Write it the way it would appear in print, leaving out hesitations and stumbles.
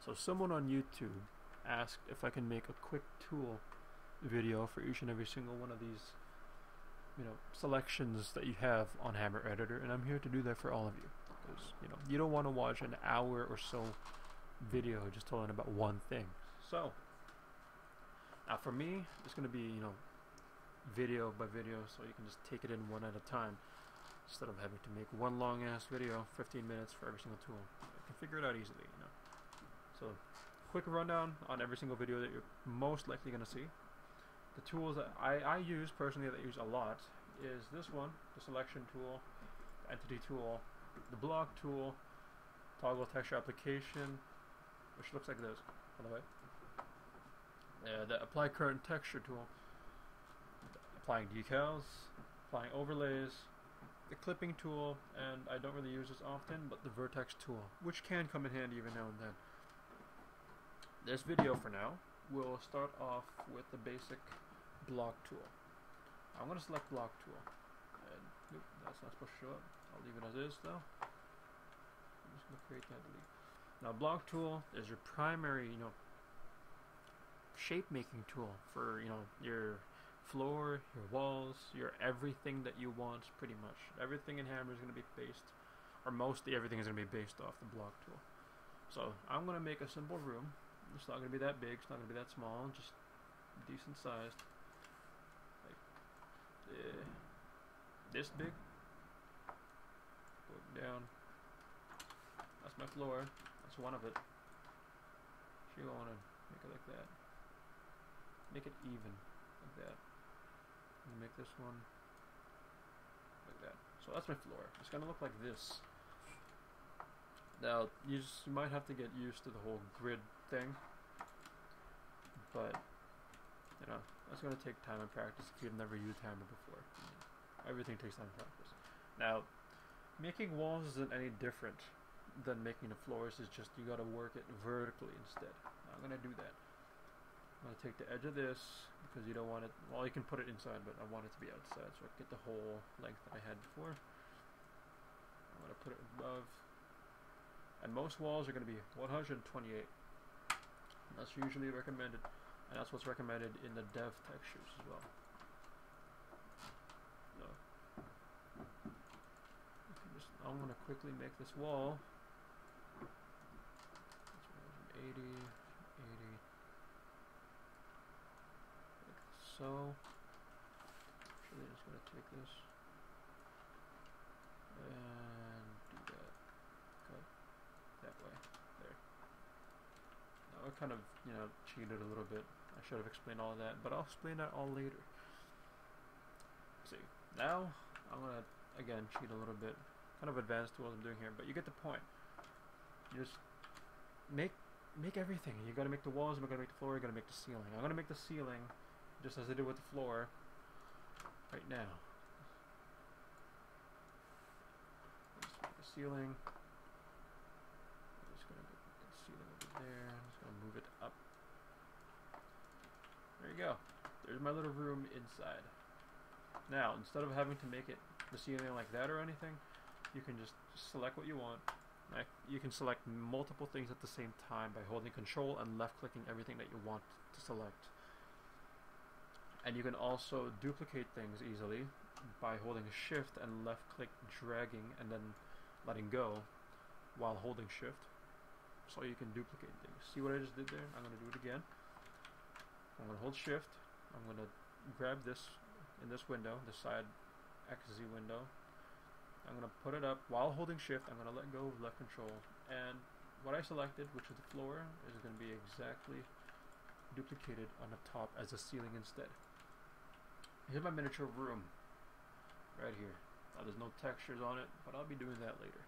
So someone on YouTube asked if I can make a quick tool video for each and every single one of these, selections that you have on Hammer Editor, and I'm here to do that for all of you. Because, you don't want to watch an hour or so video just telling about one thing. So, now for me, it's going to be, video by video, so you can just take it in one at a time, instead of having to make one long ass video, 15 minutes for every single tool. You can figure it out easily, So, quick rundown on every single video that you're most likely going to see. The tools that I use personally, that I use a lot, is this one, the selection tool, the entity tool, the block tool, toggle texture application, which looks like this, by the way. The apply current texture tool, applying decals, applying overlays, the clipping tool, and I don't really use this often, but the vertex tool, which can come in handy every now and then. This video for now will start off with the basic block tool. I'm going to select block tool. And, nope, that's not supposed to show up. I'll leave it as is though. I'm just going to create that delete. Now block tool is your primary, shape making tool for, your floor, your walls, your everything that you want, pretty much. Everything in Hammer is going to be based, or mostly everything is going to be based off the block tool. So I'm going to make a simple room. It's not going to be that big, it's not going to be that small, just decent sized. Like this big. Going down. That's my floor. That's one of it. You want to make it like that. Make it even, like that. And make this one like that. So that's my floor. It's going to look like this. Now, you might have to get used to the whole grid thing, but, that's going to take time and practice if you've never used Hammer before. Everything takes time and practice. Now, making walls isn't any different than making the floors. It's just you got to work it vertically instead. Now, I'm going to do that. I'm going to take the edge of this, because you don't want it, well, you can put it inside, but I want it to be outside, so I can get the whole length that I had before. I'm going to put it above. And most walls are going to be 128. That's usually recommended, and that's what's recommended in the dev textures as well. So, I'm going to quickly make this wall. That's 180, 80, like so. Actually, I'm just going to take this and do that. Cut that way. There. Now I kind of, cheated a little bit. I should have explained all of that, but I'll explain that all later. See, now I'm gonna again cheat a little bit. Kind of advanced tools I'm doing here, but you get the point. You just make everything. You gotta make the walls, you gotta make the floor, you gotta make the ceiling. I'm gonna make the ceiling just as I did with the floor right now. Just make the ceiling. There, I'm just going to move it up. There you go. There's my little room inside. Now, instead of having to make it the ceiling like that or anything, you can just select what you want. You can select multiple things at the same time by holding Control and left clicking everything that you want to select. And you can also duplicate things easily by holding Shift and left click dragging and then letting go while holding Shift. So you can duplicate things. See what I just did there? I'm going to do it again. I'm going to hold Shift. I'm going to grab this in this window, the side XZ window. I'm going to put it up while holding Shift. I'm going to let go of left Control. And what I selected, which is the floor, is going to be exactly duplicated on the top as a ceiling instead. Here's my miniature room right here. Now there's no textures on it, but I'll be doing that later.